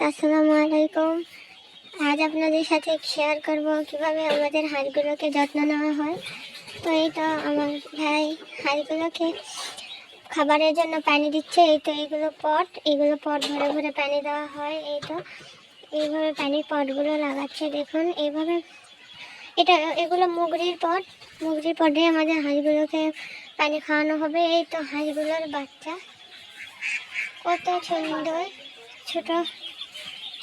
আসসালামু আলাইকুম। আজ আপনাদের সাথে শেয়ার করব কিভাবে আমাদের হাঁসগুলোকে যত্ন নেওয়া হয়। তো এই তো আমার ভাই হাঁসগুলোকে খাবারের জন্য পানি দিচ্ছে। এই তো এগুলো পট ভরে ভরে পানি দেওয়া হয়। এই তো এইভাবে পানির পটগুলো লাগাচ্ছে, দেখুন এইভাবে। এগুলো মুগরির পটে আমাদের হাঁসগুলোকে পানি খাওয়ানো হবে। এই তো হাঁসগুলোর বাচ্চা কত সুন্দর, ছোট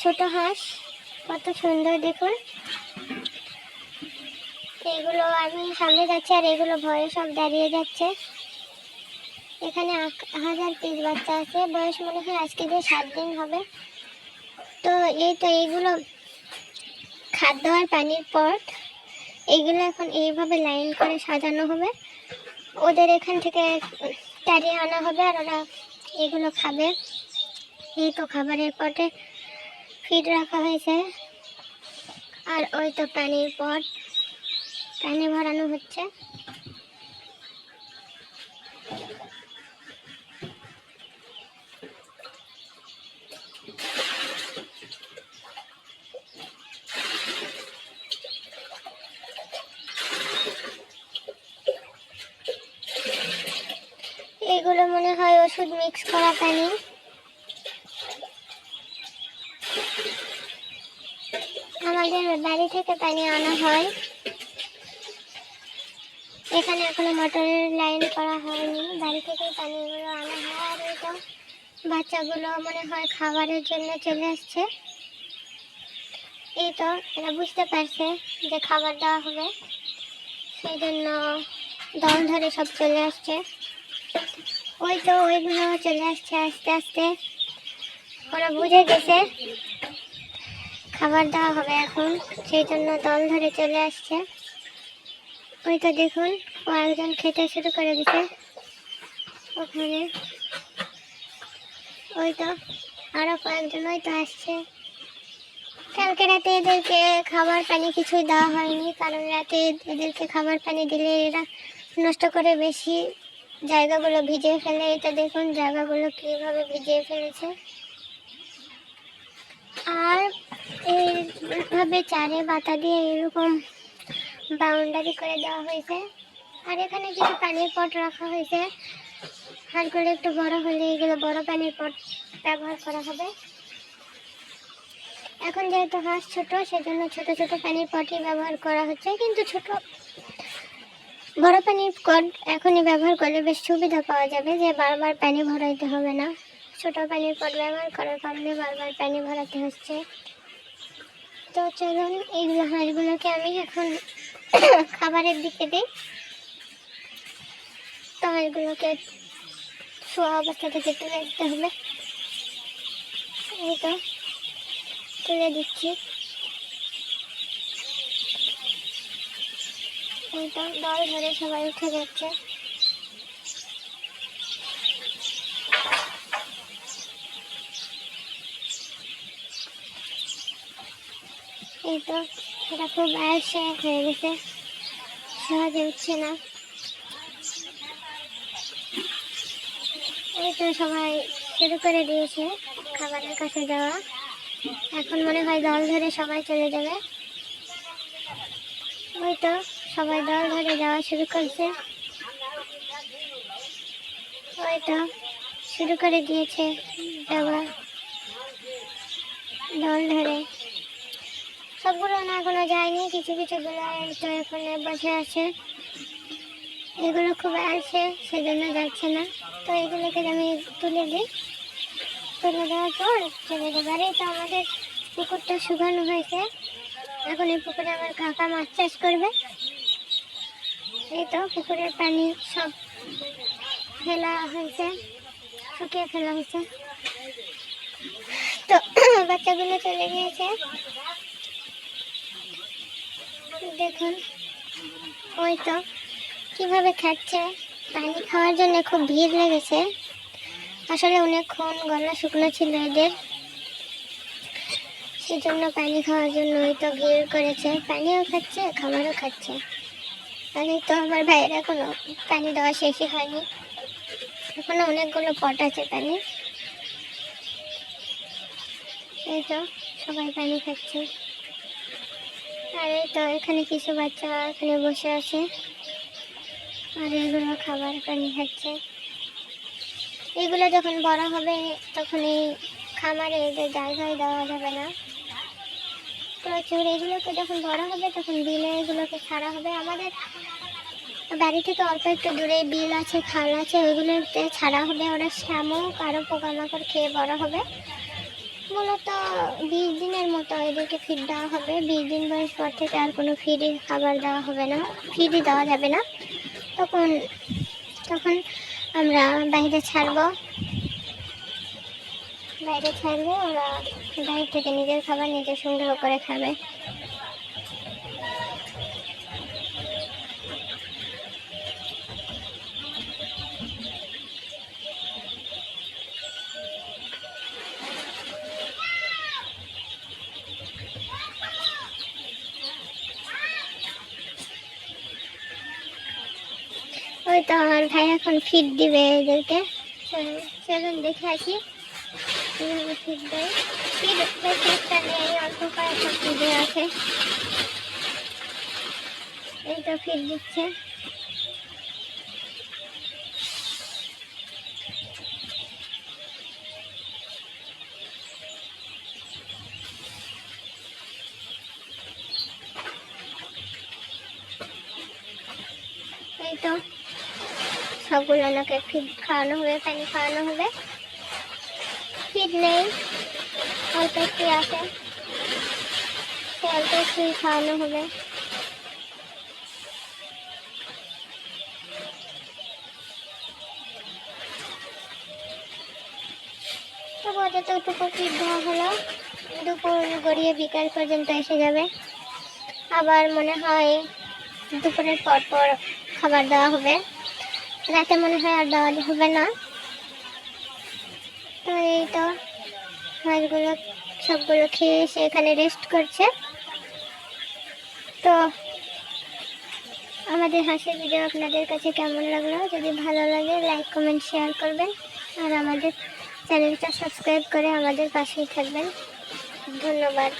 ছোট হাঁস, কত সুন্দর দেখুন। এগুলো আমি সামনে যাচ্ছি আর এগুলো ভয়ে সব দাঁড়িয়ে যাচ্ছে। এখানে 1000 পিস বাচ্চা আছে, বয়স মনে হয় আজকে দিয়ে 7 দিন হবে। তো এই তো এইগুলো খাদ্য আর পানির পট, এইগুলো এখন এইভাবে লাইন করে সাজানো হবে। ওদের এখান থেকে তাড়িয়ে আনা হবে আর ওরা এগুলো খাবে। এই তো খাবারের পটে ফিড রাখা হয়েছে আর ওই তো পানির পট, পানি ভরানো হচ্ছে। এগুলো মনে হয় ওষুধ মিক্স করা পানি। আমাদের বাড়ি থেকে পানি আনা হয়, এখানে এখনো মোটরের লাইন করা হয়নি, বাড়ি থেকেই পানিগুলো আনা হয়। আর এই তো বাচ্চাগুলো মনে হয় খাবারের জন্য চলে আসছে। এই তো এরা বুঝতে পারছে যে খাবার দেওয়া হবে, সেই জন্য দল ধরে সব চলে আসছে। ওই তো ওইগুলো চলে আসছে আস্তে আস্তে, ওরা বুঝে গেছে খাবার দেওয়া হবে এখন, সেই জন্য দল ধরে চলে আসছে। ওই তো দেখুন কয়েকজন খেতে শুরু করে দিছে ওখানে। ওই তো আরো কয়েকজন ওই তো আসছে। কালকে রাতে এদেরকে খাবার পানি কিছুই দেওয়া হয়নি, কারণ রাতে এদেরকে খাবার পানি দিলে এরা নষ্ট করে বেশি জায়গাগুলো ভিজিয়ে ফেলে। এটা দেখুন জায়গাগুলো কিভাবে ভিজিয়ে ফেলেছে। আর এইভাবে চারে বাতা দিয়ে এরকম বাউন্ডারি করে দেওয়া হয়েছে। আর এখানে কিছু পানির পট রাখা হয়েছে, হাঁসগুলো একটু বড় হলে এগুলো বড় পানির পট ব্যবহার করা হবে। এখন যেহেতু হাঁস ছোট, সেজন্য ছোট ছোট পানির পটই ব্যবহার করা হচ্ছে, কিন্তু বড় পানির পট এখনই ব্যবহার করলে বেশ সুবিধা পাওয়া যাবে, যে বারবার পানি ভরাইতে হবে না। ছোট পানির পট ব্যবহার করার কারণে বারবার পানি ভরাতে হচ্ছে। তো চলুন এইগুলো হাঁসগুলোকে আমি এখন খাবারের দিকে দিই। তো হাঁসগুলোকে শোয়া অবস্থা থেকে তুলে দিতে হবে। এই তো তুলে দিচ্ছি। এই তো দল ধরে সবাই উঠে যাচ্ছে। এই তো এটা খুব আলসে হয়ে গেছে, সহজে উঠছে না। এই তো সবাই শুরু করে দিয়েছে খাবারের কাছে যাওয়া। এখন মনে হয় দল ধরে সবাই চলে যাবে। ওই তো সবাই দল ধরে যাওয়া শুরু করছে। ওই তো শুরু করে দিয়েছে যাওয়া দল ধরে। সবগুলো না এখনো যায়নি, কিছু কিছুগুলো তো এখানে বসে আছে। এগুলো খুব আসে, সেজন্য যাচ্ছে না। তো এগুলোকে আমি তুলে দিই, তুলে দেওয়ার পর চলে যাবে। আর এই তো আমাদের পুকুরটা শুকানো হয়েছে, এখন এই পুকুরে আমার কাকা মাছ চাষ করবে। এই তো পুকুরের পানি সব ফেলা হয়েছে, শুকিয়ে ফেলা হয়েছে। তো বাচ্চাগুলো চলে গিয়েছে, দেখুন। ওই তো কিভাবে খাচ্ছে, পানি খাওয়ার জন্য খুব ভিড় লেগেছে। আসলে অনেকক্ষণ গলা শুকনো ছিল এদের, সেজন্য পানি খাওয়ার জন্য ওই তো ভিড় করেছে। পানিও খাচ্ছে, খাবারও খাচ্ছে। আর এই তো আমার ভাইয়ের এখনো পানি দেওয়া শেষই হয়নি, এখনো অনেকগুলো পট আছে পানি। এই তো সবাই পানি খাচ্ছে। আর এই তো এখানে কিছু বাচ্চা এখানে বসে আছে, আর এগুলো খাবার পানি খাচ্ছে। এগুলো যখন বড় হবে তখন এই খামারে এদের জায়গায় দেওয়া যাবে না প্রচুর। এগুলোকে যখন বড় হবে তখন বিলে এগুলোকে ছাড়া হবে। আমাদের বাড়ি থেকে অল্প একটু দূরে বিল আছে, খাল আছে, ওইগুলোতে ছাড়া হবে। ওরা শামুক আরও পোকামাকড় খেয়ে বড় হবে। মূলত 20 দিনের মতো এদেরকে ফিড দেওয়া হবে। 20 দিন বয়স পর থেকে আর কোনো ফিডই খাবার দেওয়া হবে না, ফিডই দেওয়া যাবে না। তখন আমরা বাইরে ছাড়বো, ওরা বাইরে থেকে নিজের খাবার নিজে সংগ্রহ করে খাবে। ওই তো আমার ভাই এখন ফিড দিবে এদেরকে। চলুন দেখে আসি কীভাবে ফিড দেয়। ফিডটা নেই, অল্প কয়েকটা ফিডে আছে। এই তো ফিড দিচ্ছে। এই তো সবগুলো ওনাকে ফিড খাওয়ানো হবে, পানি খাওয়ানো হবে। ফিড নেই, অল্প একটু আছে, সে অল্প একটু খাওয়ানো হবে। তবু যতটুকু ফিড দেওয়া হলো, দুপুর গড়িয়ে বিকাল পর্যন্ত এসে যাবে। আবার মনে হয় দুপুরের পর পর খাবার দেওয়া হবে, রাতে মনে হয় আর দেওয়া হবে না। তো এই তো হাঁসগুলো সবগুলো খেয়ে এসে এখানে রেস্ট করছে। তো আমাদের হাঁসের ভিডিও আপনাদের কাছে কেমন লাগলো? যদি ভালো লাগে লাইক কমেন্ট শেয়ার করবেন, আর আমাদের চ্যানেলটা সাবস্ক্রাইব করে আমাদের পাশেই থাকবেন। ধন্যবাদ।